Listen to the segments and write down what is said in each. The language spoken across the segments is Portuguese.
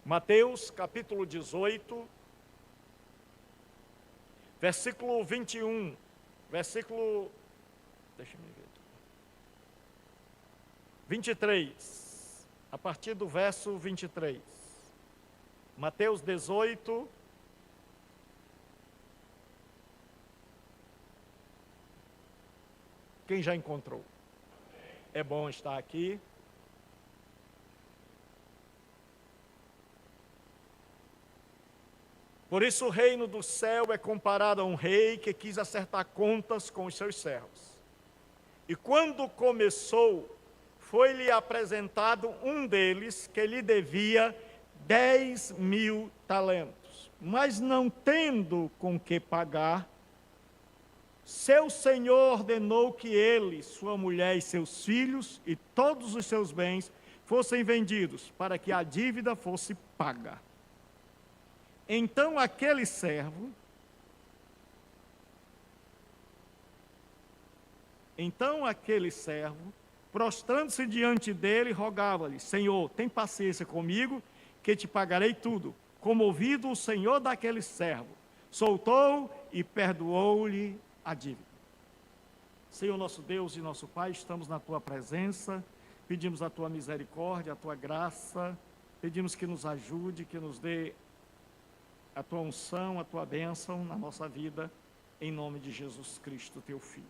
Mateus capítulo 18, versículo 21, deixa eu ver, 23, a partir do verso 23. Mateus 18, quem já encontrou? É bom estar aqui. Por isso o reino do céu é comparado a um rei que quis acertar contas com os seus servos. E quando começou, foi-lhe apresentado um deles que lhe devia 10.000 talentos. Mas não tendo com que pagar, seu senhor ordenou que ele, sua mulher e seus filhos e todos os seus bens fossem vendidos, para que a dívida fosse paga. Então aquele servo, prostrando-se diante dele, rogava-lhe: Senhor, tem paciência comigo, que te pagarei tudo. Comovido, o senhor daquele servo soltou e perdoou-lhe a dívida. Senhor nosso Deus e nosso Pai, estamos na tua presença, pedimos a tua misericórdia, a tua graça, pedimos que nos ajude, que nos dê a tua unção, a tua bênção na nossa vida, em nome de Jesus Cristo, teu Filho.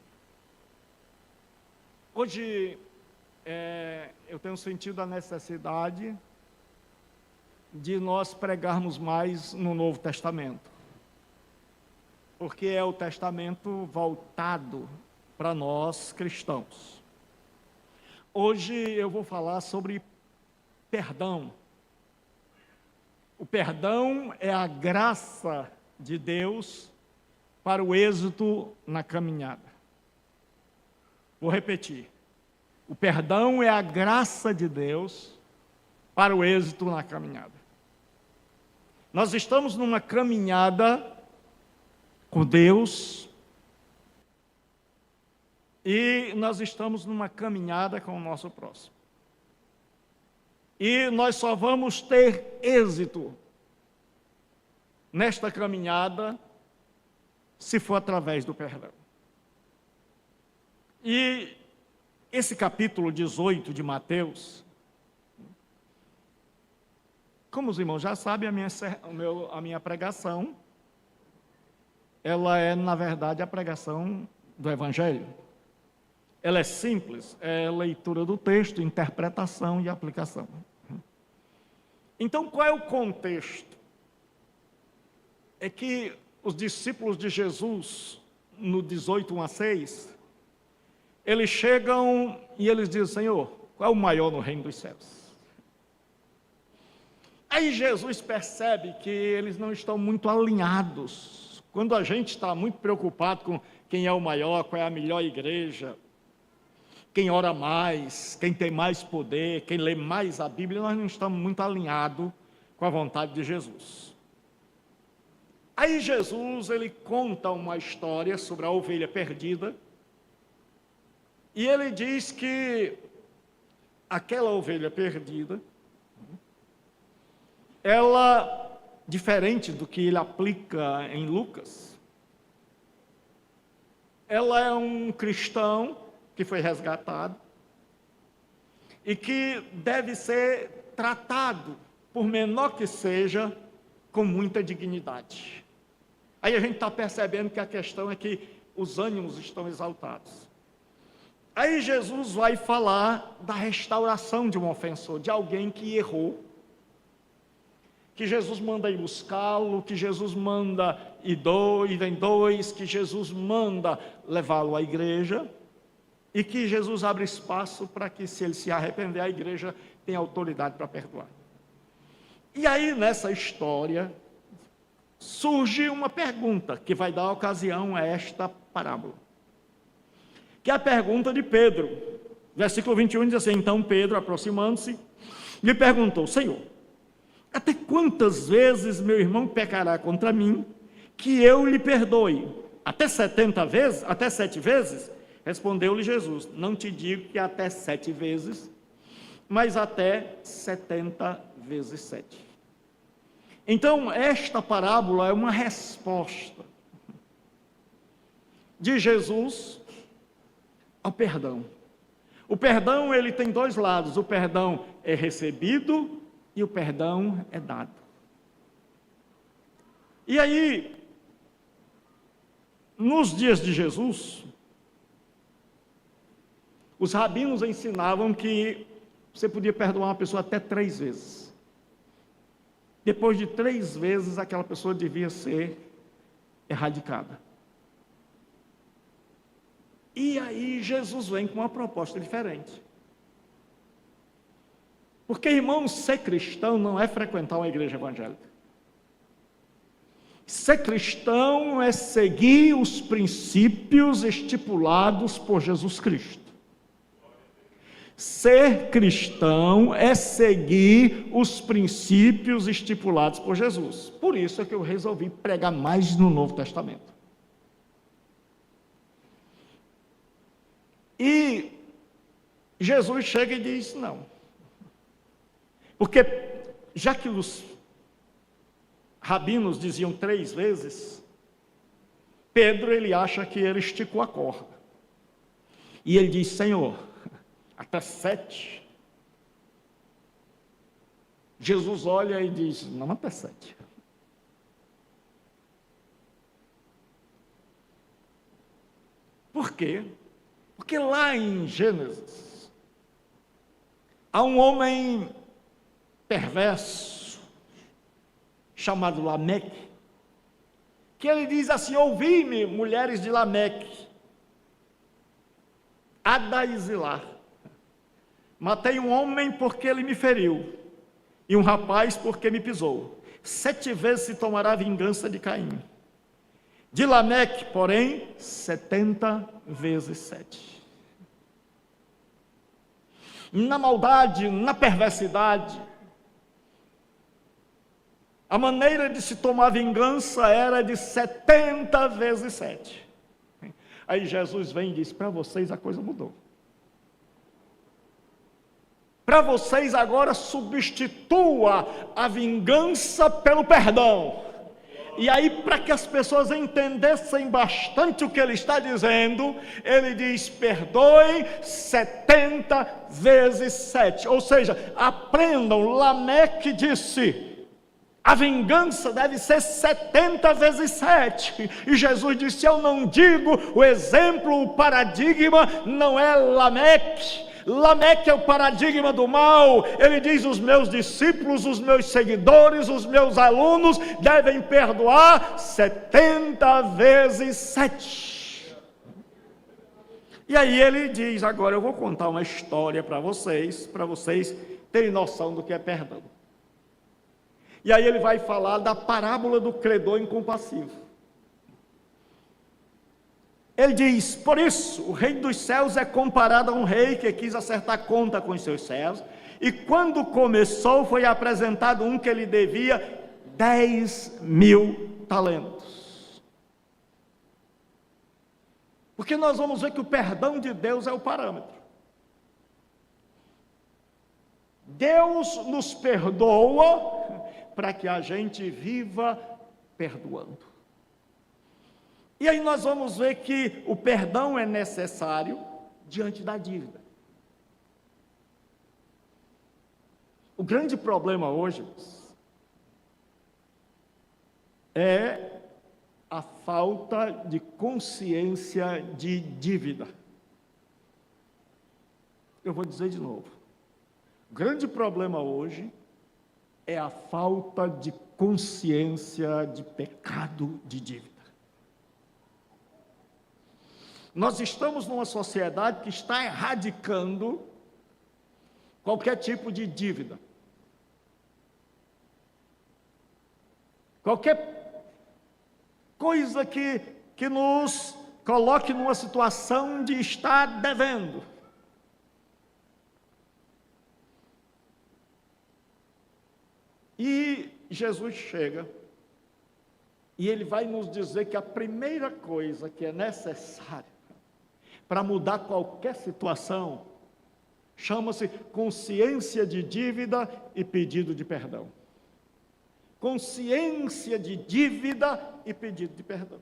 Hoje, eu tenho sentido a necessidade de nós pregarmos mais no Novo Testamento, porque é o testamento voltado para nós cristãos. Hoje eu vou falar sobre perdão. O perdão é a graça de Deus para o êxito na caminhada. Vou repetir. O perdão é a graça de Deus para o êxito na caminhada. Nós estamos numa caminhada com Deus e nós estamos numa caminhada com o nosso próximo. E nós só vamos ter êxito nesta caminhada se for através do perdão. E esse capítulo 18 de Mateus, como os irmãos já sabem, a minha pregação, ela é, na verdade, a pregação do Evangelho. Ela é simples, é leitura do texto, interpretação e aplicação. Então, qual é o contexto? É que os discípulos de Jesus, no 18:1-6, eles chegam e eles dizem: Senhor, qual é o maior no reino dos céus? Aí Jesus percebe que eles não estão muito alinhados. Quando a gente está muito preocupado com quem é o maior, qual é a melhor igreja, quem ora mais, quem tem mais poder, quem lê mais a Bíblia, nós não estamos muito alinhados com a vontade de Jesus. Aí Jesus, ele conta uma história sobre a ovelha perdida, e ele diz que aquela ovelha perdida, ela, diferente do que ele aplica em Lucas, ela é um cristão que foi resgatado e que deve ser tratado, por menor que seja, com muita dignidade. Aí a gente está percebendo que a questão é que os ânimos estão exaltados. Aí Jesus vai falar da restauração de um ofensor, de alguém que errou, que Jesus manda ir buscá-lo, que Jesus manda ir em dois, que Jesus manda levá-lo à igreja, e que Jesus abre espaço para que, se ele se arrepender, a igreja tenha autoridade para perdoar. E aí, nessa história, surge uma pergunta que vai dar ocasião a esta parábola, que é a pergunta de Pedro. Versículo 21 diz assim: Então Pedro, aproximando-se, lhe perguntou: Senhor, até quantas vezes meu irmão pecará contra mim, que eu lhe perdoe? Até 70 vezes? Até 7 vezes? Respondeu-lhe Jesus: Não te digo que até 7 vezes, mas até 70 vezes 7. Então, esta parábola é uma resposta de Jesus ao perdão. O perdão, ele tem dois lados: o perdão é recebido e o perdão é dado. E aí, nos dias de Jesus, os rabinos ensinavam que você podia perdoar uma pessoa até 3 vezes. Depois de 3 vezes, aquela pessoa devia ser erradicada. E aí Jesus vem com uma proposta diferente. Porque, irmãos, ser cristão não é frequentar uma igreja evangélica. Ser cristão é seguir os princípios estipulados por Jesus Cristo. Ser cristão é seguir os princípios estipulados por Jesus. Por isso é que eu resolvi pregar mais no Novo Testamento. E Jesus chega e diz: não. Porque, já que os rabinos diziam 3 vezes, Pedro, ele acha que ele esticou a corda. E ele diz: Senhor, até 7. Jesus olha e diz: não, até 7. Por quê? Porque lá em Gênesis, há um homem perverso, chamado Lameque, que ele diz assim: ouvi-me, mulheres de Lameque, Ada e Zilá. Matei um homem porque ele me feriu, e um rapaz porque me pisou. 7 vezes se tomará vingança de Caim. De Lameque, porém, 70 vezes 7. Na maldade, na perversidade, a maneira de se tomar vingança era de 70 vezes 7. Aí Jesus vem e diz: para vocês a coisa mudou. Para vocês agora substitua a vingança pelo perdão. E aí, para que as pessoas entendessem bastante o que ele está dizendo, ele diz: perdoe 70 vezes 7. Ou seja, aprendam, Lameque disse: a vingança deve ser 70 vezes 7. E Jesus disse: eu não digo, o exemplo, o paradigma não é Lameque. Lameque é o paradigma do mal. Ele diz: os meus discípulos, os meus seguidores, os meus alunos devem perdoar 70 vezes 7. E aí ele diz: agora eu vou contar uma história para vocês terem noção do que é perdão. E aí ele vai falar da parábola do credor incompassivo. Ele diz: por isso, o reino dos céus é comparado a um rei que quis acertar conta com os seus servos, e quando começou, foi apresentado um que lhe devia 10.000 talentos. Porque nós vamos ver que o perdão de Deus é o parâmetro. Deus nos perdoa para que a gente viva perdoando. E aí nós vamos ver que o perdão é necessário diante da dívida. O grande problema hoje é a falta de consciência de dívida. Eu vou dizer de novo. O grande problema hoje é a falta de consciência de pecado de dívida. Nós estamos numa sociedade que está erradicando qualquer tipo de dívida. Qualquer coisa que nos coloque numa situação de estar devendo. E Jesus chega e ele vai nos dizer que a primeira coisa que é necessária para mudar qualquer situação chama-se consciência de dívida e pedido de perdão. consciência de dívida e pedido de perdão.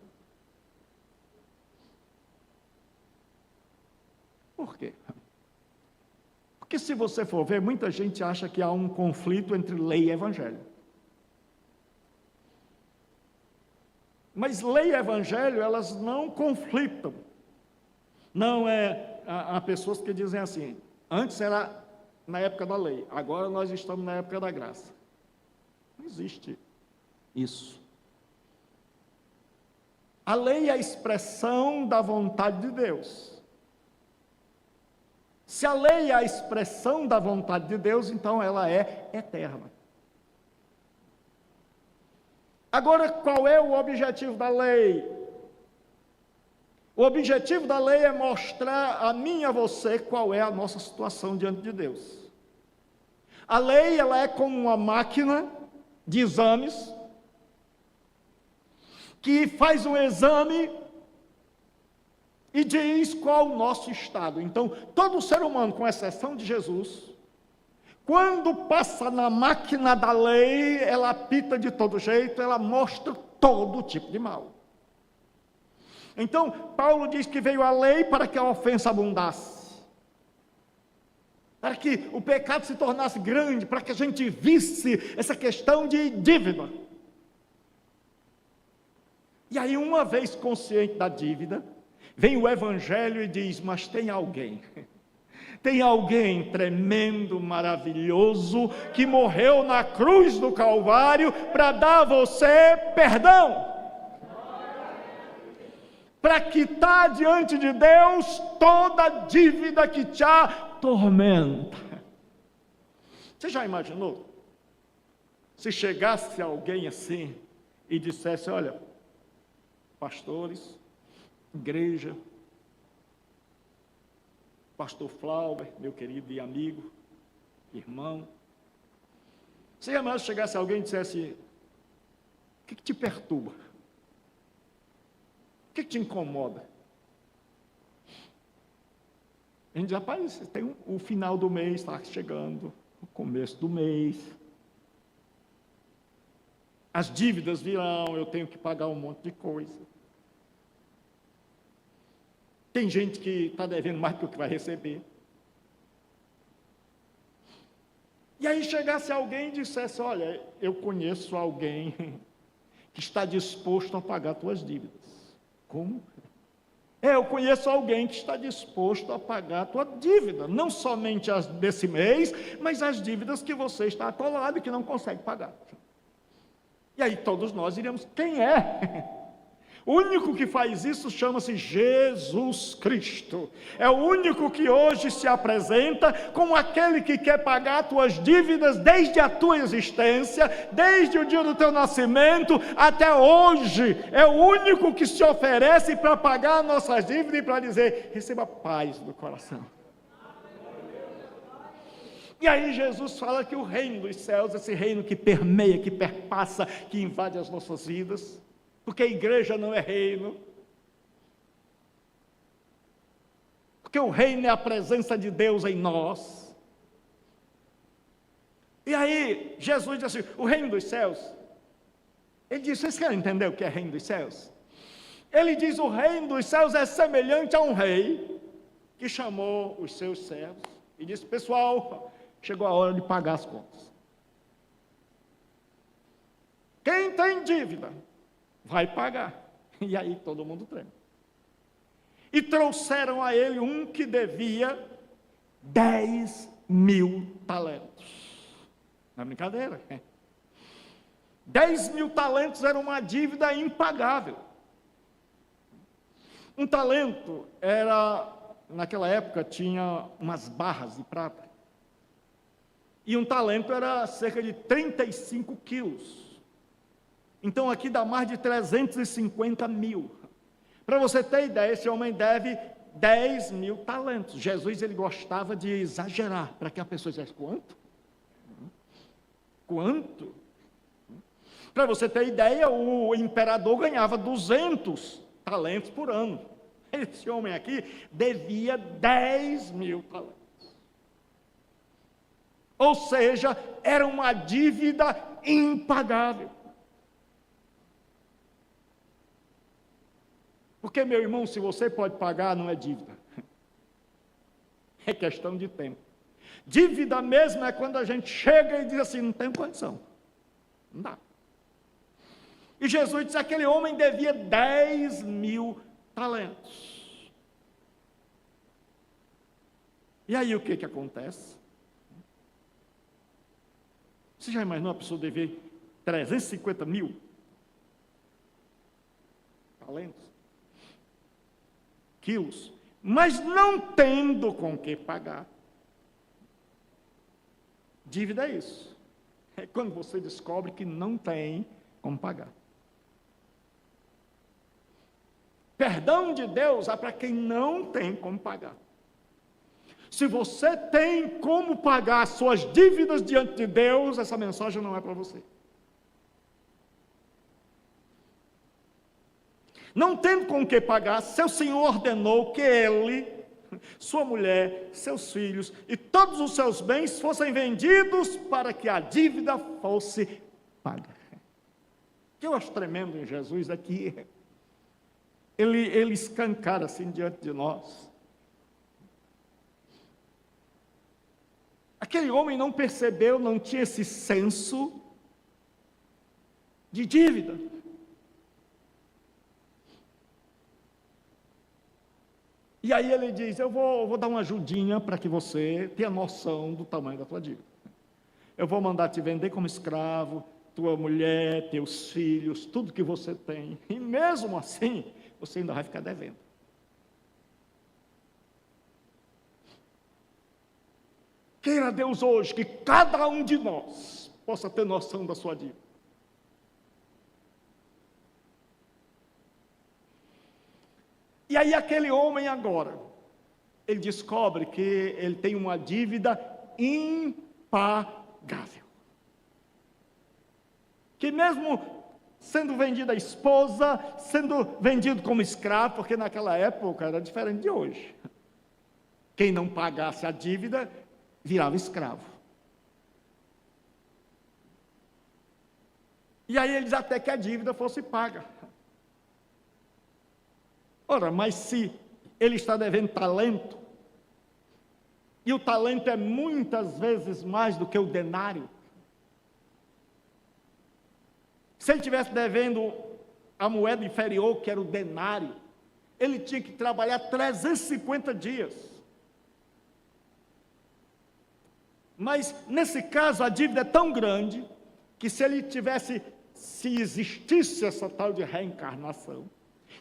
Por quê? Porque se você for ver, muita gente acha que há um conflito entre lei e evangelho. Mas lei e evangelho, elas não conflitam. Não há pessoas que dizem assim, antes era na época da lei, agora nós estamos na época da graça. Não existe isso. A lei é a expressão da vontade de Deus. Se a lei é a expressão da vontade de Deus, então ela é eterna. Agora, qual é o objetivo da lei? O objetivo da lei é mostrar a mim e a você qual é a nossa situação diante de Deus. A lei, ela é como uma máquina de exames, que faz um exame e diz qual o nosso estado. Então, todo ser humano, com exceção de Jesus, quando passa na máquina da lei, ela apita de todo jeito, ela mostra todo tipo de mal. Então, Paulo diz que veio a lei para que a ofensa abundasse, para que o pecado se tornasse grande, para que a gente visse essa questão de dívida. E aí, uma vez consciente da dívida, vem o evangelho e diz, mas tem alguém tremendo, maravilhoso, que morreu na cruz do Calvário para dar a você perdão, para quitar diante de Deus toda a dívida que te atormenta. Você já imaginou? Se chegasse alguém assim e dissesse, olha, pastores, igreja, pastor Flauber, meu querido e amigo, irmão, se jamais chegasse alguém e dissesse, o que te perturba? O que te incomoda? A gente diz, rapaz, tem o final do mês, está chegando, o começo do mês, as dívidas virão, eu tenho que pagar um monte de coisa. Tem gente que está devendo mais do que vai receber. E aí chegasse alguém e dissesse, olha, eu conheço alguém que está disposto a pagar tuas dívidas. Como? Eu conheço alguém que está disposto a pagar a tua dívida, não somente as desse mês, mas as dívidas que você está atolado e que não consegue pagar. E aí todos nós iríamos, quem é? O único que faz isso chama-se Jesus Cristo. É o único que hoje se apresenta como aquele que quer pagar as tuas dívidas desde a tua existência, desde o dia do teu nascimento até hoje. É o único que se oferece para pagar as nossas dívidas e para dizer, receba paz do coração. E aí Jesus fala que o reino dos céus, esse reino que permeia, que perpassa, que invade as nossas vidas, porque a igreja não é reino, porque o reino é a presença de Deus em nós. E aí Jesus diz assim, o reino dos céus, ele diz, vocês querem entender o que é reino dos céus? Ele diz, o reino dos céus é semelhante a um rei, que chamou os seus servos, e disse, pessoal, chegou a hora de pagar as contas. Quem tem dívida, vai pagar. E aí todo mundo treme. E trouxeram a ele um que devia 10.000 talentos. Não é brincadeira? 10.000 talentos era uma dívida impagável. Um talento era, naquela época, tinha umas barras de prata. E um talento era cerca de 35 quilos. Então aqui dá mais de 350 mil. Para você ter ideia, esse homem deve 10.000 talentos. Jesus, ele gostava de exagerar, para que a pessoa dissesse, quanto? Quanto? Para você ter ideia, o imperador ganhava 200 talentos por ano. Esse homem aqui devia 10.000 talentos. Ou seja, era uma dívida impagável. Porque, meu irmão, se você pode pagar, não é dívida. É questão de tempo. Dívida mesmo é quando a gente chega e diz assim, não tenho condição. Não dá. E Jesus disse, aquele homem devia 10.000 talentos. E aí o que acontece? Você já imaginou a pessoa dever 350.000 talentos? Quilos? Mas não tendo com que pagar. Dívida é isso. É quando você descobre que não tem como pagar. Perdão de Deus é para quem não tem como pagar. Se você tem como pagar suas dívidas diante de Deus, essa mensagem não é para você. Não tendo com o que pagar, seu Senhor ordenou que ele, sua mulher, seus filhos e todos os seus bens fossem vendidos para que a dívida fosse paga. O que eu acho tremendo em Jesus é que ele escancara assim diante de nós. Aquele homem não percebeu, não tinha esse senso de dívida. E aí ele diz, eu vou dar uma ajudinha para que você tenha noção do tamanho da tua dívida. Eu vou mandar te vender como escravo, tua mulher, teus filhos, tudo que você tem. E mesmo assim, você ainda vai ficar devendo. Queira Deus hoje que cada um de nós possa ter noção da sua dívida. E aí aquele homem agora, ele descobre que ele tem uma dívida impagável. Que mesmo sendo vendida a esposa, sendo vendido como escravo, porque naquela época era diferente de hoje. Quem não pagasse a dívida, virava escravo. E aí eles até que a dívida fosse paga. Ora, mas se ele está devendo talento, e o talento é muitas vezes mais do que o denário, se ele estivesse devendo a moeda inferior, que era o denário, ele tinha que trabalhar 350 dias. Mas, nesse caso, a dívida é tão grande, que se existisse essa tal de reencarnação,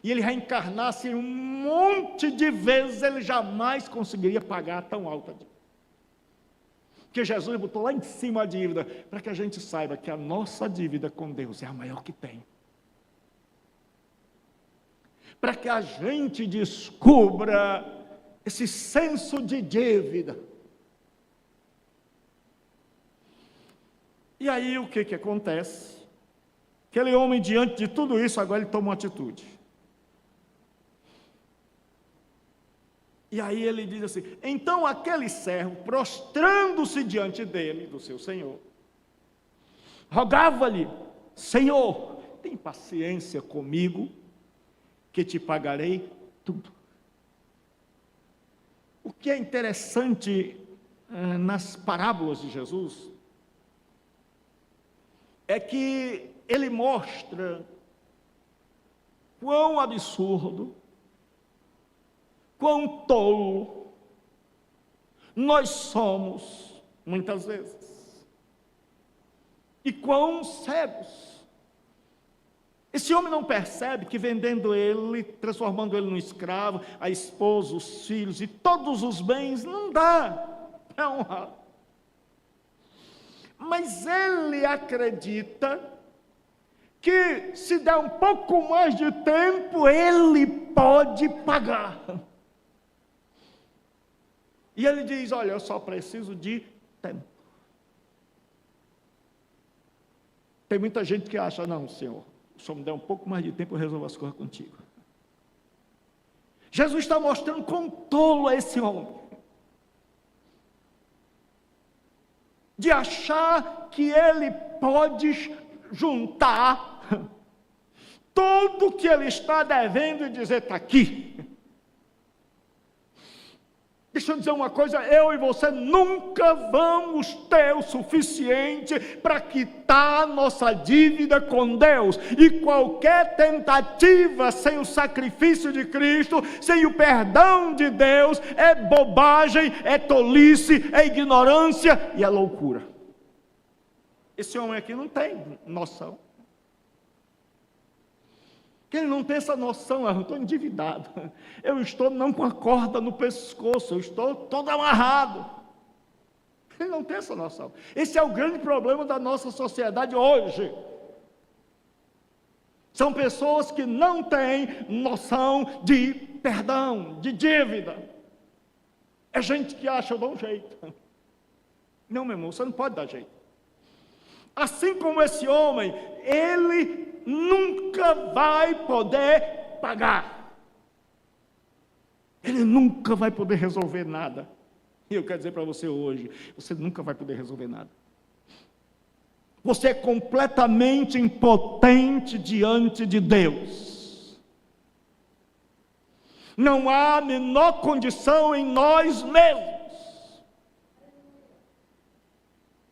e ele reencarnasse um monte de vezes, ele jamais conseguiria pagar tão alta dívida. Porque Jesus botou lá em cima a dívida, para que a gente saiba que a nossa dívida com Deus é a maior que tem. Para que a gente descubra esse senso de dívida. E aí o que acontece? Aquele homem, diante de tudo isso, agora ele toma uma atitude. E aí ele diz assim, então aquele servo, prostrando-se diante dele, do seu senhor, rogava-lhe, Senhor, tem paciência comigo, que te pagarei tudo. O que é interessante nas parábolas de Jesus, é que ele mostra quão absurdo, quão tolo nós somos, muitas vezes, e quão cegos. Esse homem não percebe que vendendo ele, transformando ele num escravo, a esposa, os filhos e todos os bens, não dá para honrar. Mas ele acredita que se der um pouco mais de tempo, ele pode pagar. E ele diz, olha, eu só preciso de tempo. Tem muita gente que acha, não, Senhor, se o Senhor me der um pouco mais de tempo, eu resolvo as coisas contigo. Jesus está mostrando quão tolo é esse homem. de achar que ele pode juntar tudo que ele está devendo e dizer: está aqui. Deixa eu dizer uma coisa, eu e você nunca vamos ter o suficiente para quitar nossa dívida com Deus. E qualquer tentativa sem o sacrifício de Cristo, sem o perdão de Deus, é bobagem, é tolice, é ignorância e é loucura. Esse homem aqui não tem noção. Ele não tem essa noção, eu estou endividado, eu estou não com a corda no pescoço, eu estou todo amarrado. Ele não tem essa noção. Esse é o grande problema da nossa sociedade hoje. São pessoas que não têm noção de perdão, de dívida. É gente que acha: eu dou um jeito. Não, meu irmão, você não pode dar jeito. Assim como esse homem, ele nunca vai poder pagar. Ele nunca vai poder resolver nada. E eu quero dizer para você hoje, você nunca vai poder resolver nada. Você é completamente impotente diante de Deus. Não há a menor condição em nós mesmos.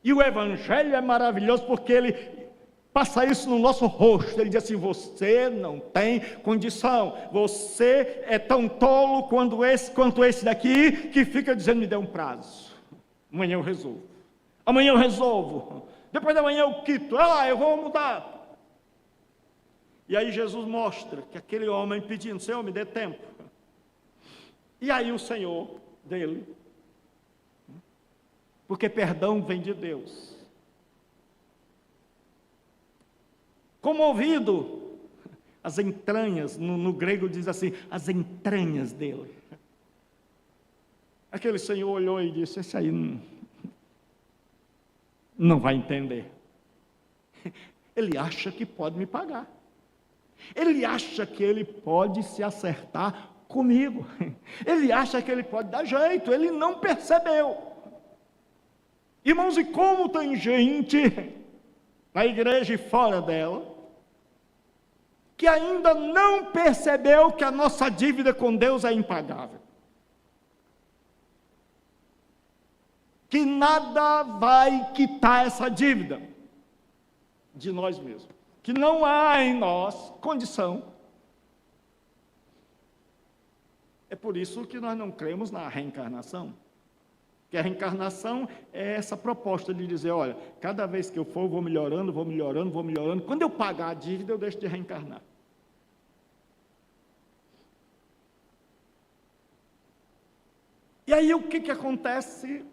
E o Evangelho é maravilhoso porque ele passa isso no nosso rosto. Ele diz assim: você não tem condição, você é tão tolo quanto esse daqui, que fica dizendo: me dê um prazo, amanhã eu resolvo, amanhã eu resolvo, depois da manhã eu quito, eu vou mudar. E aí Jesus mostra que aquele homem pedindo: Senhor, me dê tempo. E aí o Senhor dele, porque perdão vem de Deus, comovido, as entranhas, no grego diz assim, as entranhas dele. Aquele senhor olhou e disse: esse aí não vai entender. Ele acha que pode me pagar. Ele acha que ele pode se acertar comigo. Ele acha que ele pode dar jeito. Ele não percebeu. Irmãos, e como tem gente na igreja e fora dela que ainda não percebeu que a nossa dívida com Deus é impagável, que nada vai quitar essa dívida de nós mesmos, que não há em nós condição. É por isso que nós não cremos na reencarnação. Que a reencarnação é essa proposta de dizer: olha, cada vez que eu for, eu vou melhorando, vou melhorando, vou melhorando. Quando eu pagar a dívida, eu deixo de reencarnar. E aí o que acontece?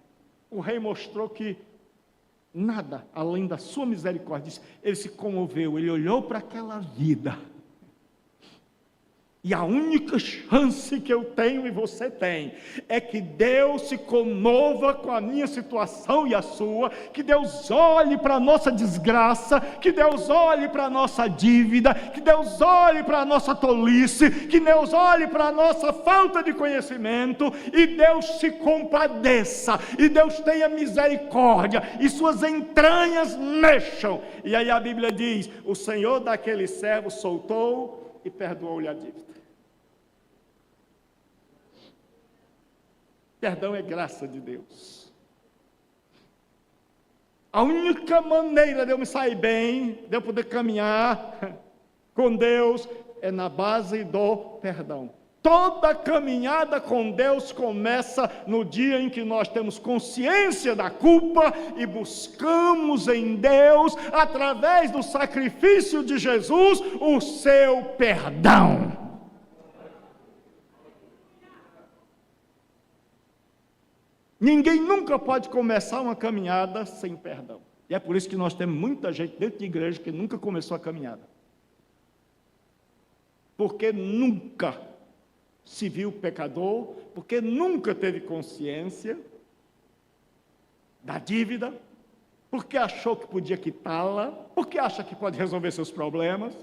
O rei mostrou que nada além da sua misericórdia. Ele se comoveu, ele olhou para aquela vida. E a única chance que eu tenho e você tem é que Deus se comova com a minha situação e a sua, que Deus olhe para a nossa desgraça, que Deus olhe para a nossa dívida, que Deus olhe para a nossa tolice, que Deus olhe para a nossa falta de conhecimento, e Deus se compadeça, e Deus tenha misericórdia, e suas entranhas mexam. E aí a Bíblia diz: o Senhor daquele servo soltou e perdoou-lhe a dívida. Perdão é graça de Deus. A única maneira de eu me sair bem, de eu poder caminhar com Deus, é na base do perdão. Toda caminhada com Deus começa no dia em que nós temos consciência da culpa e buscamos em Deus, através do sacrifício de Jesus, o seu perdão. Ninguém nunca pode começar uma caminhada sem perdão. E é por isso que nós temos muita gente dentro de igreja que nunca começou a caminhada. Porque nunca se viu pecador, porque nunca teve consciência da dívida, porque achou que podia quitá-la, porque acha que pode resolver seus problemas.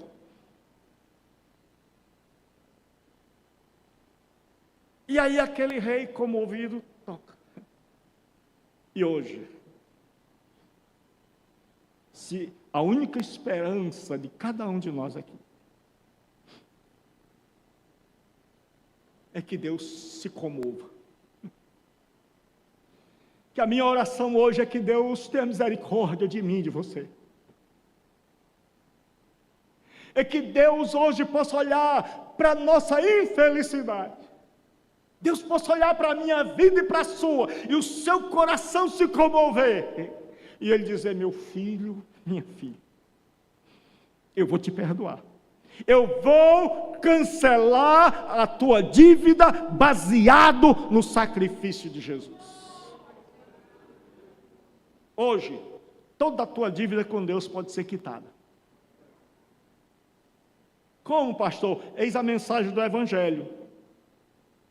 E aí aquele rei comovido toca. E hoje, se a única esperança de cada um de nós aqui é que Deus se comova. Que a minha oração hoje é que Deus tenha misericórdia de mim e de você. É que Deus hoje possa olhar para a nossa infelicidade. Deus possa olhar para a minha vida e para a sua, e o seu coração se comover. E Ele dizer: meu filho, minha filha, eu vou te perdoar. Eu vou cancelar a tua dívida baseado no sacrifício de Jesus. Hoje, toda a tua dívida com Deus pode ser quitada. Como, pastor? Eis a mensagem do Evangelho.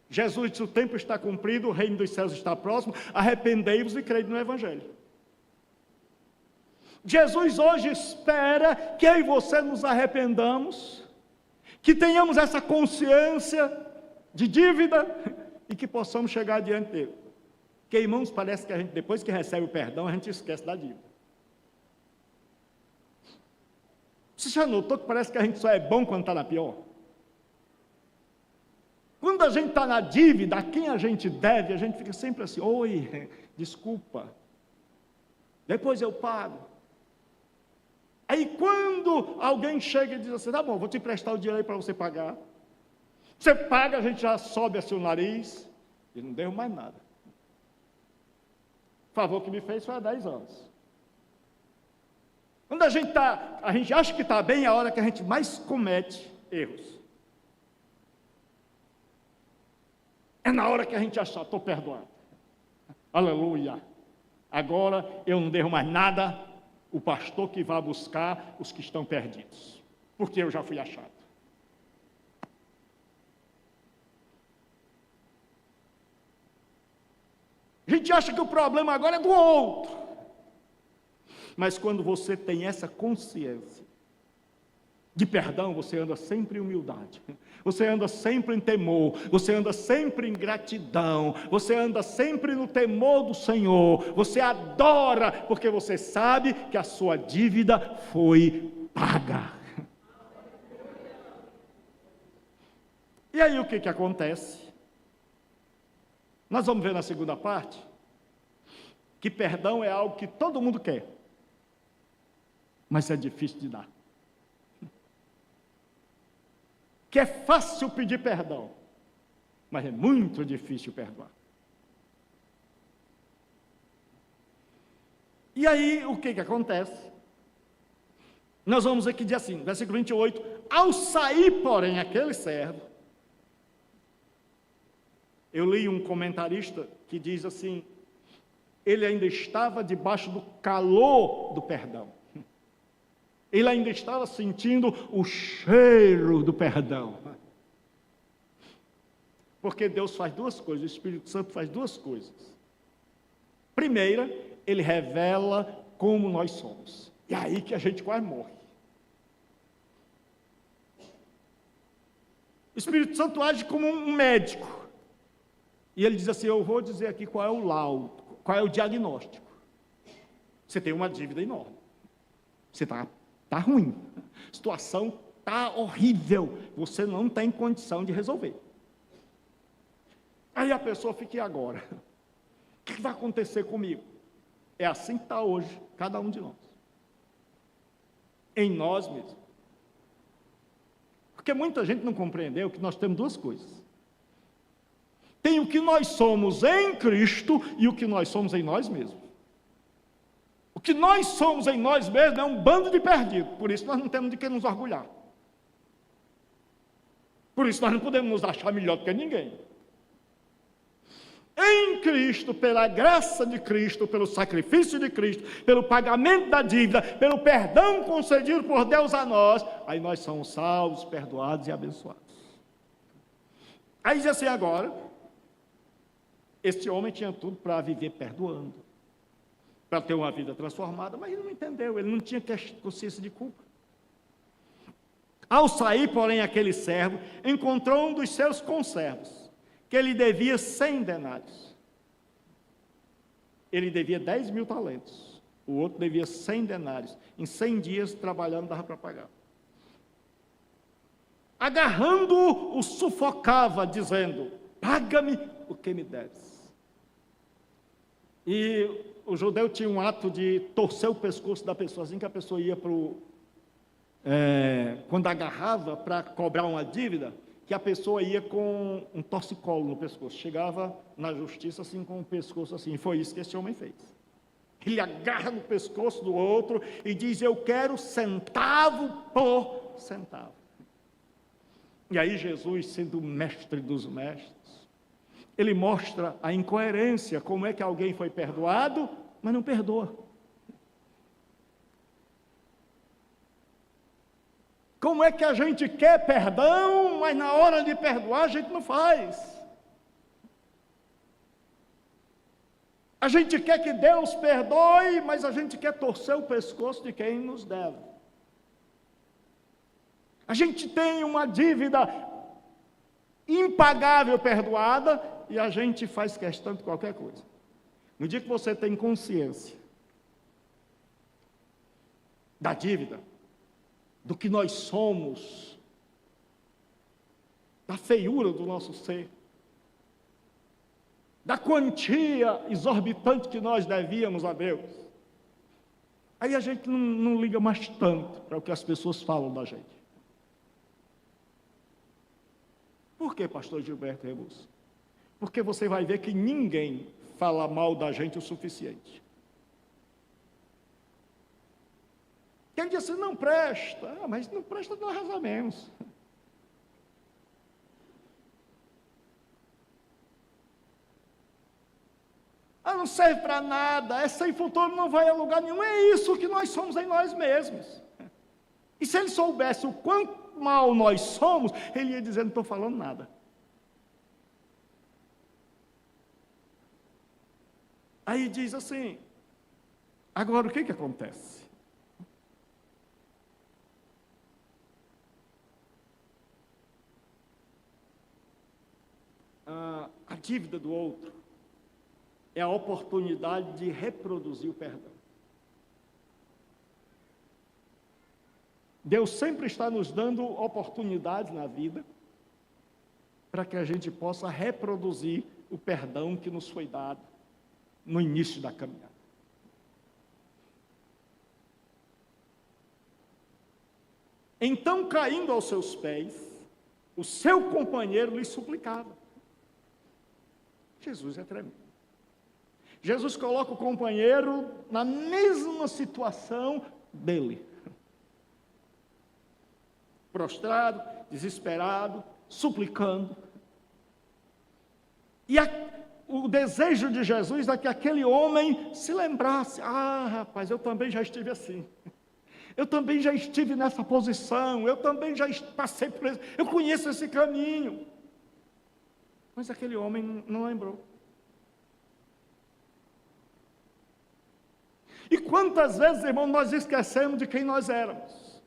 Jesus disse: o tempo está cumprido, o reino dos céus está próximo, arrependei-vos e crede no Evangelho. Jesus hoje espera que eu e você nos arrependamos, que tenhamos essa consciência de dívida e que possamos chegar diante dele. Porque, irmãos, parece que a gente, depois que recebe o perdão, a gente esquece da dívida. Você já notou que parece que a gente só é bom quando está na pior? Quando a gente está na dívida, a quem a gente deve, a gente fica sempre assim: oi, desculpa, depois eu pago. Aí quando alguém chega e diz assim: tá bom, vou te emprestar o dinheiro aí para você pagar. Você paga, a gente já sobe assim o nariz e não deu mais nada. O favor que me fez foi há 10 anos. Quando a gente acha que está bem, é a hora que a gente mais comete erros. É na hora que a gente acha: estou perdoado. Aleluia. Agora eu não devo mais nada. O pastor que vai buscar os que estão perdidos, porque eu já fui achado. A gente acha que o problema agora é do outro. Mas quando você tem essa consciência de perdão, você anda sempre em humildade, você anda sempre em temor, você anda sempre em gratidão, você anda sempre no temor do Senhor, você adora, porque você sabe que a sua dívida foi paga. E aí o que acontece? Nós vamos ver na segunda parte, que perdão é algo que todo mundo quer, mas é difícil de dar. Que é fácil pedir perdão, mas é muito difícil perdoar. E aí, o que acontece? Nós vamos aqui dizer assim, versículo 28, ao sair, porém, aquele servo, eu li um comentarista que diz assim, ele ainda estava debaixo do calor do perdão. Ele ainda estava sentindo o cheiro do perdão. Porque Deus faz duas coisas, o Espírito Santo faz duas coisas. Primeira, ele revela como nós somos. E é aí que a gente quase morre. O Espírito Santo age como um médico. E ele diz assim, eu vou dizer aqui qual é o laudo, qual é o diagnóstico. Você tem uma dívida enorme. Você está ruim. A situação está horrível. Você não tem condição de resolver. Aí a pessoa fica, e agora? O que vai acontecer comigo? É assim que está hoje, cada um de nós. Em nós mesmos. Porque muita gente não compreendeu que nós temos duas coisas. Tem o que nós somos em Cristo e o que nós somos em nós mesmos. O que nós somos em nós mesmos é um bando de perdidos. Por isso nós não temos de que nos orgulhar. Por isso nós não podemos nos achar melhor do que ninguém. Em Cristo, pela graça de Cristo, pelo sacrifício de Cristo, pelo pagamento da dívida, pelo perdão concedido por Deus a nós, aí nós somos salvos, perdoados e abençoados. Aí diz assim agora, este homem tinha tudo para viver perdoando, para ter uma vida transformada, mas ele não entendeu, ele não tinha consciência de culpa. Ao sair, porém, aquele servo encontrou um dos seus conservos, que ele devia 100 denários. Ele devia 10.000 talentos. O outro devia 100 denários. Em 100 dias, trabalhando, dava para pagar. Agarrando-o, o sufocava, dizendo: paga-me o que me deves. E o judeu tinha um ato de torcer o pescoço da pessoa, assim que a pessoa ia para o... quando agarrava para cobrar uma dívida, que a pessoa ia com um torcicolo no pescoço. Chegava na justiça assim, com o pescoço assim. Foi isso que esse homem fez. Ele agarra no pescoço do outro e diz: eu quero centavo por centavo. E aí Jesus, sendo o mestre dos mestres, ele mostra a incoerência, como é que alguém foi perdoado, mas não perdoa. Como é que a gente quer perdão, mas na hora de perdoar a gente não faz? A gente quer que Deus perdoe, mas a gente quer torcer o pescoço de quem nos deve. A gente tem uma dívida impagável perdoada e a gente faz questão de qualquer coisa. No dia que você tem consciência da dívida, do que nós somos, da feiura do nosso ser, da quantia exorbitante que nós devíamos a Deus, aí a gente não liga mais tanto para o que as pessoas falam da gente. Por que, pastor Gilberto Rebus? Porque você vai ver que ninguém fala mal da gente o suficiente. Quem diz assim, não presta, mas não presta, nós razão. Não serve para nada, é sem futuro, não vai a lugar nenhum. É isso que nós somos em nós mesmos. E se ele soubesse o quanto mal nós somos, ele ia dizer: não estou falando nada. Aí diz assim, agora o que acontece? A dívida do outro é a oportunidade de reproduzir o perdão. Deus sempre está nos dando oportunidades na vida para que a gente possa reproduzir o perdão que nos foi dado no início da caminhada. Então, caindo aos seus pés, o seu companheiro lhe suplicava. Jesus é tremendo. Jesus coloca o companheiro na mesma situação dele. Prostrado, desesperado, suplicando. E o desejo de Jesus é que aquele homem se lembrasse: rapaz, eu também já estive assim. Eu também já estive nessa posição, eu também já passei por isso, eu conheço esse caminho. Mas aquele homem não lembrou. E quantas vezes, irmão, nós esquecemos de quem nós éramos?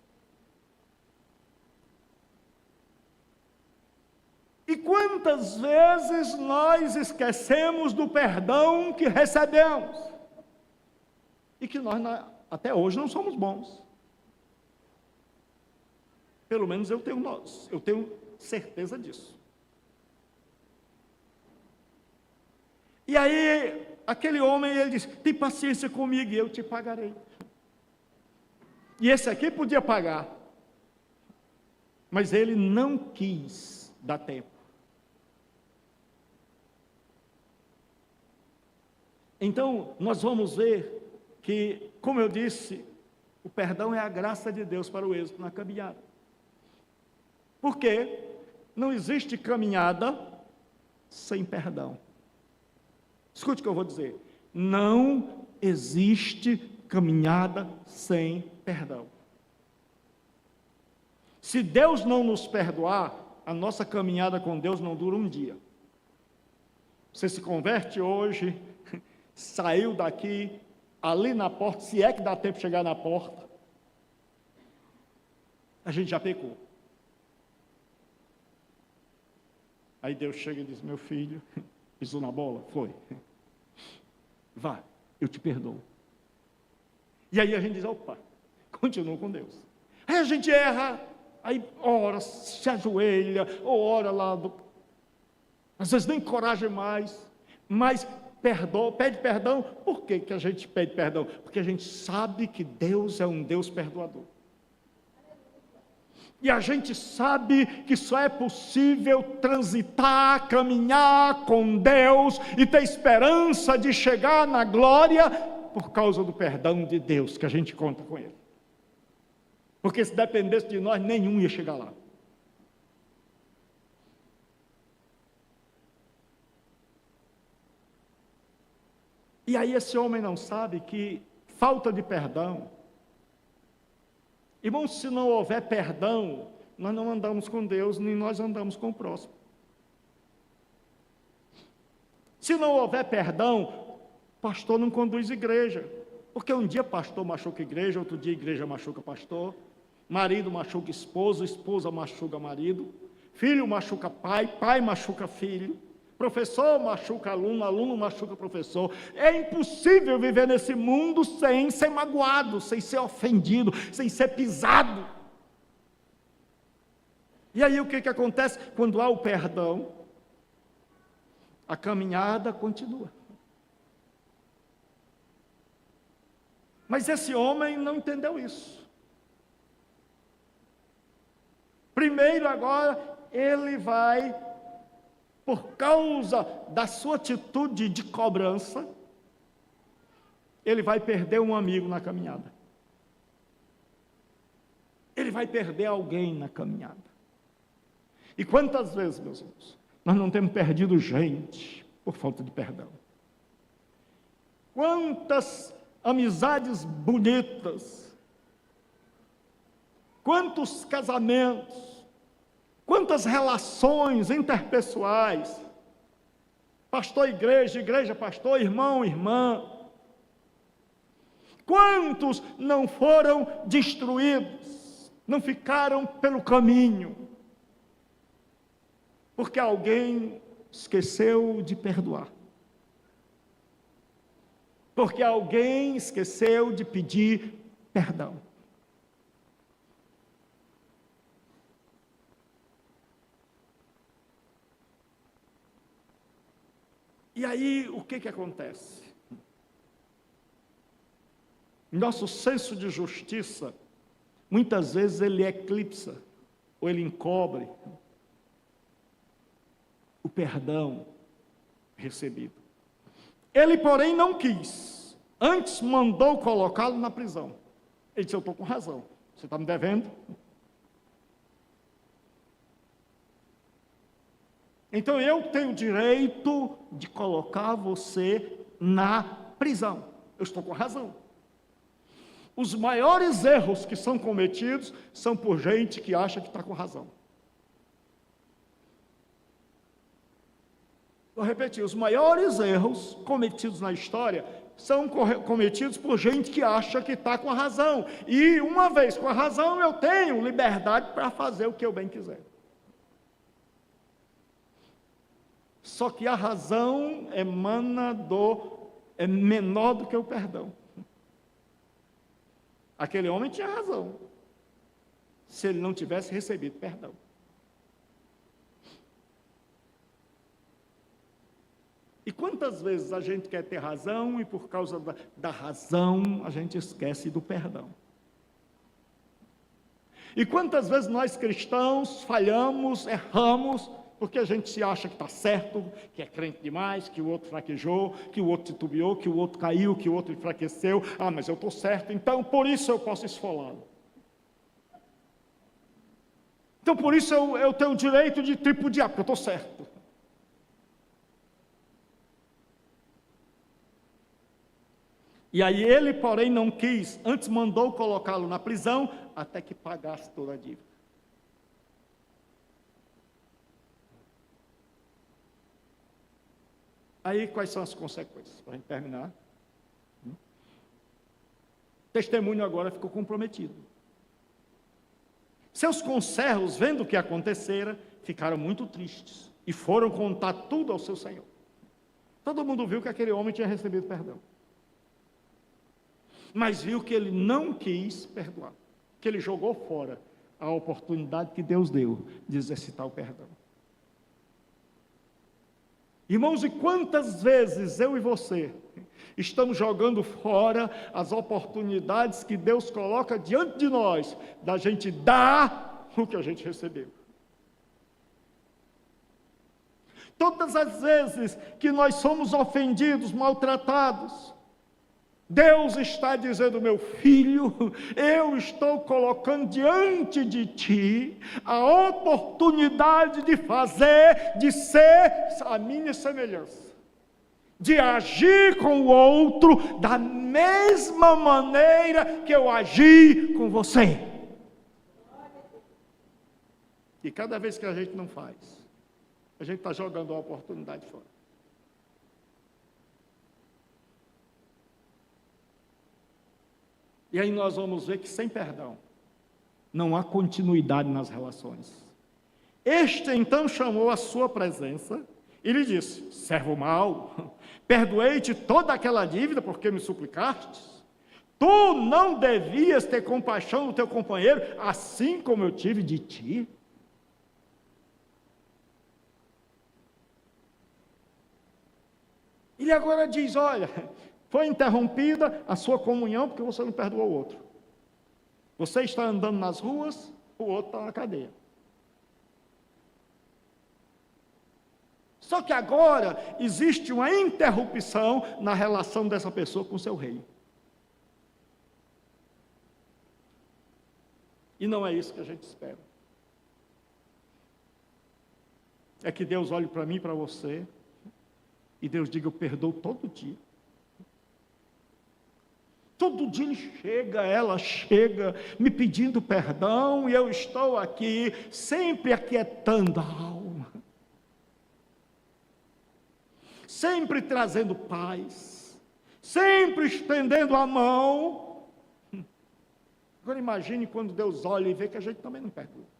E quantas vezes nós esquecemos do perdão que recebemos? E que nós, até hoje, não somos bons. Pelo menos eu tenho certeza disso. E aí, aquele homem, ele disse: tem paciência comigo e eu te pagarei. E esse aqui podia pagar, mas ele não quis dar tempo. Então, nós vamos ver que, como eu disse, o perdão é a graça de Deus para o êxito na caminhada. Porque não existe caminhada sem perdão. Escute o que eu vou dizer. Não existe caminhada sem perdão. Se Deus não nos perdoar, a nossa caminhada com Deus não dura um dia. Você se converte hoje, saiu daqui, ali na porta, se é que dá tempo de chegar na porta, a gente já pecou. Aí Deus chega e diz: meu filho, pisou na bola? Foi. Vá, eu te perdoo. E aí a gente diz, opa, continua com Deus. Aí a gente erra, aí ora, se ajoelha, ou ora lá, às vezes nem coragem mais, mas pede perdão. Por que que a gente pede perdão? Porque a gente sabe que Deus é um Deus perdoador. E a gente sabe que só é possível transitar, caminhar com Deus e ter esperança de chegar na glória por causa do perdão de Deus, que a gente conta com Ele. Porque se dependesse de nós, nenhum ia chegar lá. E aí esse homem não sabe que falta de perdão. Irmãos, se não houver perdão, nós não andamos com Deus, nem nós andamos com o próximo. Se não houver perdão, pastor não conduz igreja. Porque um dia pastor machuca igreja, outro dia igreja machuca pastor, marido machuca esposa, esposa machuca marido, filho machuca pai, pai machuca filho, professor machuca aluno, aluno machuca professor. É impossível viver nesse mundo sem ser magoado, sem ser ofendido, sem ser pisado. E aí o que acontece? Quando há o perdão, a caminhada continua. Mas esse homem não entendeu isso. Primeiro agora, ele vai, por causa da sua atitude de cobrança, ele vai perder um amigo na caminhada. Ele vai perder alguém na caminhada. E quantas vezes, meus irmãos, nós não temos perdido gente por falta de perdão? Quantas amizades bonitas, quantos casamentos, quantas relações interpessoais, pastor, igreja, igreja, pastor, irmão, irmã, quantos não foram destruídos, não ficaram pelo caminho, porque alguém esqueceu de perdoar. Porque alguém esqueceu de pedir perdão. E aí, o que acontece? Nosso senso de justiça, muitas vezes ele eclipsa, ou ele encobre o perdão recebido. Ele, porém, não quis. Antes mandou colocá-lo na prisão. Ele disse, eu estou com razão. Você está me devendo? Então eu tenho o direito de colocar você na prisão. Eu estou com razão. Os maiores erros que são cometidos são por gente que acha que está com razão. Vou repetir, os maiores erros cometidos na história são cometidos por gente que acha que está com a razão. E uma vez com a razão, eu tenho liberdade para fazer o que eu bem quiser. Só que a razão é menor do que o perdão. Aquele homem tinha razão, se ele não tivesse recebido perdão. E quantas vezes a gente quer ter razão e por causa da razão a gente esquece do perdão? E quantas vezes nós cristãos falhamos, erramos, porque a gente se acha que está certo, que é crente demais, que o outro fraquejou, que o outro titubeou, que o outro caiu, que o outro enfraqueceu. Ah, mas eu estou certo, então por isso eu posso esfolá-lo. Então por isso eu tenho o direito de tripudiar, porque eu estou certo. E aí ele, porém, não quis, antes mandou colocá-lo na prisão, até que pagasse toda a dívida. Aí, quais são as consequências? Para a gente terminar. O testemunho agora ficou comprometido. Seus conservos, vendo o que acontecera, ficaram muito tristes e foram contar tudo ao seu senhor. Todo mundo viu que aquele homem tinha recebido perdão. mas viu que ele não quis perdoar, que ele jogou fora a oportunidade que Deus deu de exercitar o perdão. Irmãos, e quantas vezes eu e você estamos jogando fora as oportunidades que Deus coloca diante de nós, da gente dar o que a gente recebeu. Todas as vezes que nós somos ofendidos, maltratados, Deus está dizendo: meu filho, eu estou colocando diante de ti a oportunidade de fazer, de ser a minha semelhança, de agir com o outro da mesma maneira que eu agi com você. E cada vez que a gente não faz, a gente está jogando a oportunidade fora. E aí nós vamos ver que sem perdão não há continuidade nas relações. Este então chamou a sua presença e lhe disse: servo mau, perdoei-te toda aquela dívida porque me suplicastes. Tu não devias ter compaixão do teu companheiro, assim como eu tive de ti? Ele agora diz: olha, foi interrompida a sua comunhão porque você não perdoou o outro. Você está andando nas ruas, o outro está na cadeia. Só que agora existe uma interrupção na relação dessa pessoa com o seu rei. E não é isso que a gente espera. É que Deus olhe para mim e para você, e Deus diga: eu perdoo todo dia. Todo dia ela chega me pedindo perdão, e eu estou aqui, sempre aquietando a alma, sempre trazendo paz, sempre estendendo a mão. Agora imagine quando Deus olha e vê que a gente também não perdoa.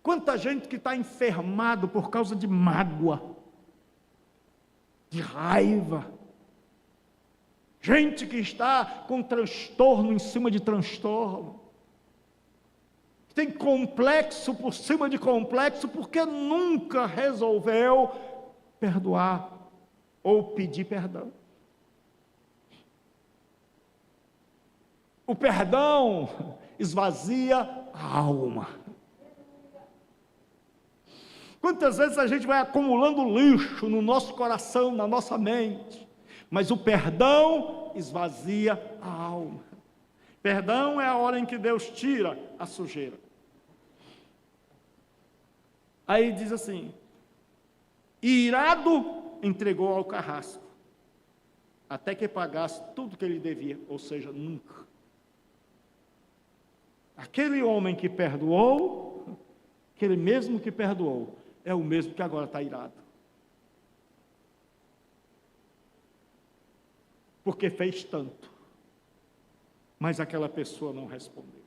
Quanta gente que está enfermado por causa de mágoa, de raiva, gente que está com transtorno em cima de transtorno, que tem complexo por cima de complexo, porque nunca resolveu perdoar ou pedir perdão. O perdão esvazia a alma. Quantas vezes a gente vai acumulando lixo no nosso coração, na nossa mente, mas o perdão esvazia a alma. Perdão é a hora em que Deus tira a sujeira. Aí diz assim: irado entregou ao carrasco, até que pagasse tudo que ele devia, ou seja, nunca. Aquele homem que perdoou, aquele mesmo que perdoou, é o mesmo que agora está irado. Porque fez tanto, mas aquela pessoa não respondeu.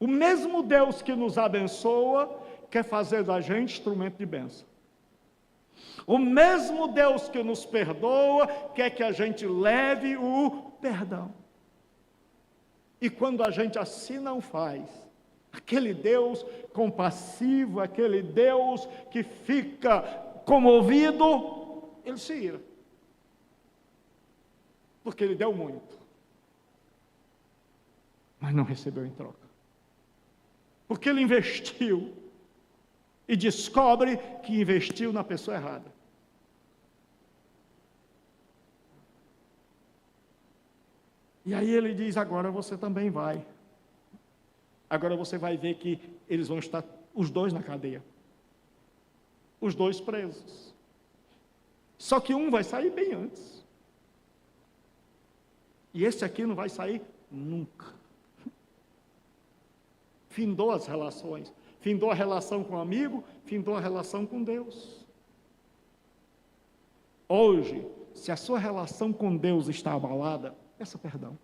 O mesmo Deus que nos abençoa, quer fazer da gente instrumento de bênção. O mesmo Deus que nos perdoa, quer que a gente leve o perdão. E quando a gente assim não faz, aquele Deus compassivo, aquele Deus que fica comovido, ele se ira. Porque ele deu muito, mas não recebeu em troca. Porque ele investiu e descobre que investiu na pessoa errada. E aí ele diz: agora você também vai. Agora você vai ver que eles vão estar os dois na cadeia. Os dois presos. Só que um vai sair bem antes. E esse aqui não vai sair nunca. Findou as relações. Findou a relação com o amigo, findou a relação com Deus. Hoje, se a sua relação com Deus está abalada, peça perdão.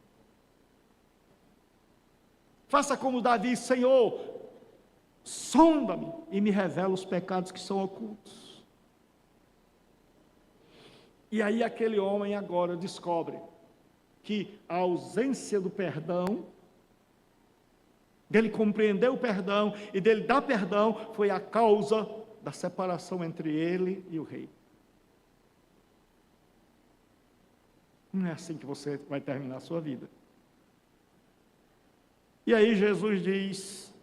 Faça como Davi: Senhor, sonda-me e me revela os pecados que são ocultos. E aí aquele homem agora descobre que a ausência do perdão, dele compreender o perdão e dele dar perdão, foi a causa da separação entre ele e o rei. Não é assim que você vai terminar a sua vida. E aí Jesus diz,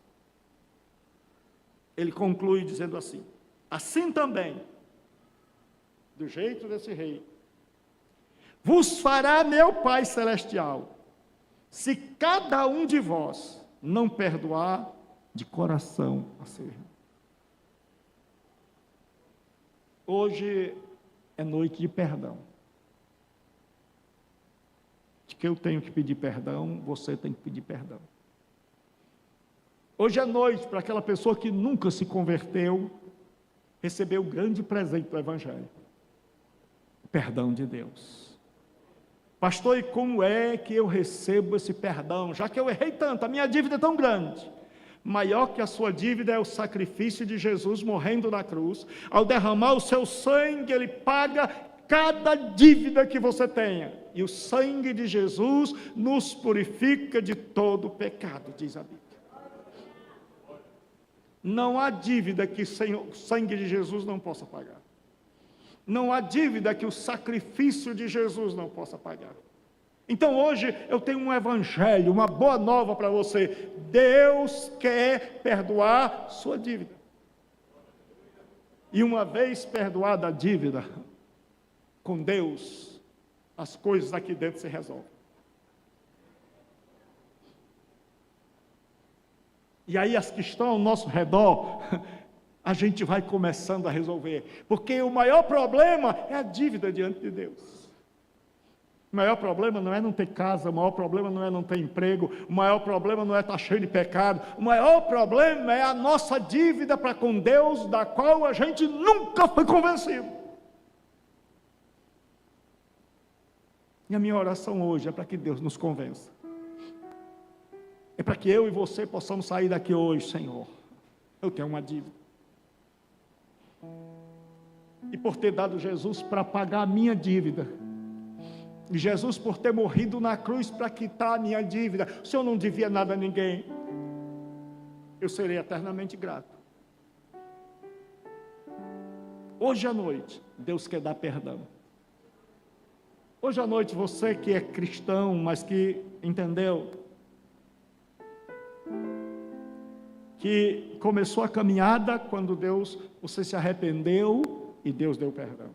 ele conclui dizendo assim: assim também, do jeito desse rei, vos fará meu Pai Celestial, se cada um de vós não perdoar de coração a seu irmão. Hoje é noite de perdão. De que eu tenho que pedir perdão, você tem que pedir perdão. Hoje é noite para aquela pessoa que nunca se converteu, receber o grande presente do Evangelho. O perdão de Deus. Pastor, e como é que eu recebo esse perdão? Já que eu errei tanto, a minha dívida é tão grande. Maior que a sua dívida é o sacrifício de Jesus morrendo na cruz. Ao derramar o seu sangue, Ele paga cada dívida que você tenha. E o sangue de Jesus nos purifica de todo pecado, diz a Bíblia. Não há dívida que o sangue de Jesus não possa pagar. Não há dívida que o sacrifício de Jesus não possa pagar. Então hoje eu tenho um evangelho, uma boa nova para você. Deus quer perdoar sua dívida. E uma vez perdoada a dívida, com Deus, as coisas aqui dentro se resolvem. E aí as que estão ao nosso redor, a gente vai começando a resolver. Porque o maior problema é a dívida diante de Deus. O maior problema não é não ter casa, o maior problema não é não ter emprego, o maior problema não é estar cheio de pecado, o maior problema é a nossa dívida para com Deus, da qual a gente nunca foi convencido. E a minha oração hoje é para que Deus nos convença. É para que eu e você possamos sair daqui hoje, Senhor. Eu tenho uma dívida. E por ter dado Jesus para pagar a minha dívida, e Jesus por ter morrido na cruz para quitar a minha dívida, o Senhor não devia nada a ninguém, eu serei eternamente grato. Hoje à noite, Deus quer dar perdão. Hoje à noite, você que é cristão, mas que entendeu que começou a caminhada quando você se arrependeu e Deus deu perdão.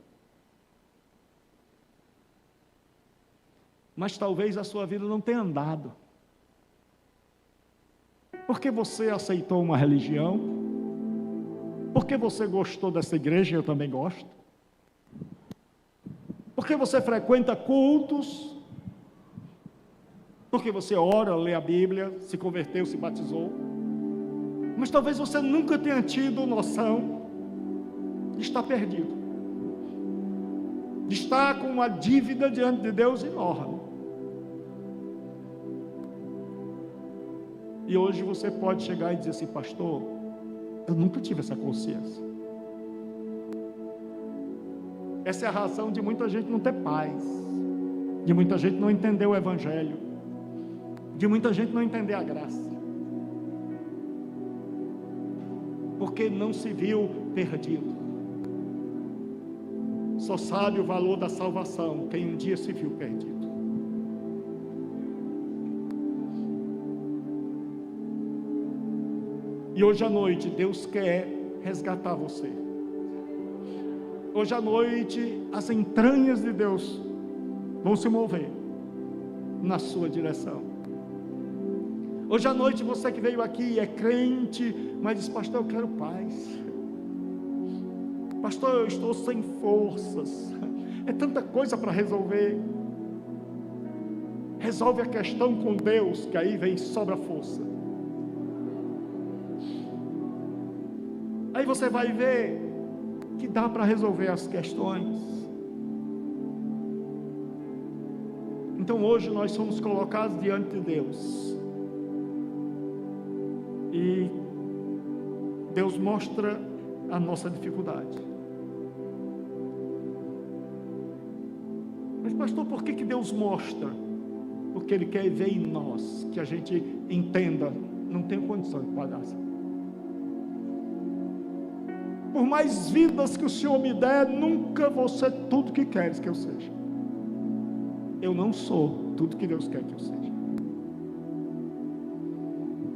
Mas talvez a sua vida não tenha andado. Porque você aceitou uma religião? Porque você gostou dessa igreja, eu também gosto? Porque você frequenta cultos? Porque você ora, lê a Bíblia, se converteu, se batizou? Mas talvez você nunca tenha tido noção de estar perdido, de estar com uma dívida diante de Deus enorme. E hoje você pode chegar e dizer assim: pastor, eu nunca tive essa consciência. Essa é a razão de muita gente não ter paz, de muita gente não entender o Evangelho, de muita gente não entender a graça, porque não se viu perdido. Só sabe o valor da salvação quem um dia se viu perdido. E hoje à noite Deus quer resgatar você. Hoje à noite as entranhas de Deus vão se mover na sua direção. Hoje à noite você que veio aqui é crente, mas diz: pastor, eu quero paz. Pastor, eu estou sem forças. É tanta coisa para resolver. Resolve a questão com Deus, que aí vem sobra força. Aí você vai ver que dá para resolver as questões. Então hoje nós somos colocados diante de Deus. E Deus mostra a nossa dificuldade. Mas pastor, por que Deus mostra? Porque Ele quer ver em nós, que a gente entenda, não tenho condição de pagar. Por mais vidas que o Senhor me der, nunca vou ser tudo que queres que eu seja. Eu não sou tudo que Deus quer que eu seja.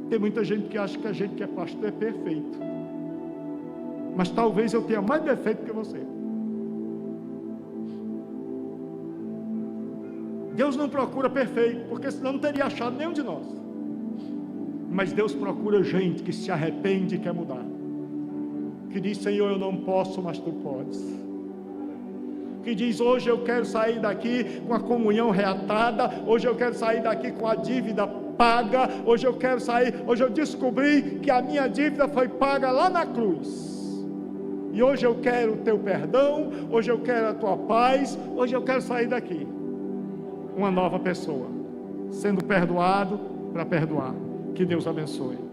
Tem muita gente que acha que a gente que é pastor é perfeito. Mas talvez eu tenha mais defeito que você. Deus não procura perfeito, porque senão não teria achado nenhum de nós. Mas Deus procura gente que se arrepende e quer mudar. Que diz, Senhor, eu não posso, mas Tu podes. Que diz, hoje eu quero sair daqui com a comunhão reatada, hoje eu quero sair daqui com a dívida paga, hoje eu quero sair, hoje eu descobri que a minha dívida foi paga lá na cruz. E hoje eu quero o Teu perdão, hoje eu quero a Tua paz, hoje eu quero sair daqui uma nova pessoa, sendo perdoado para perdoar. Que Deus abençoe.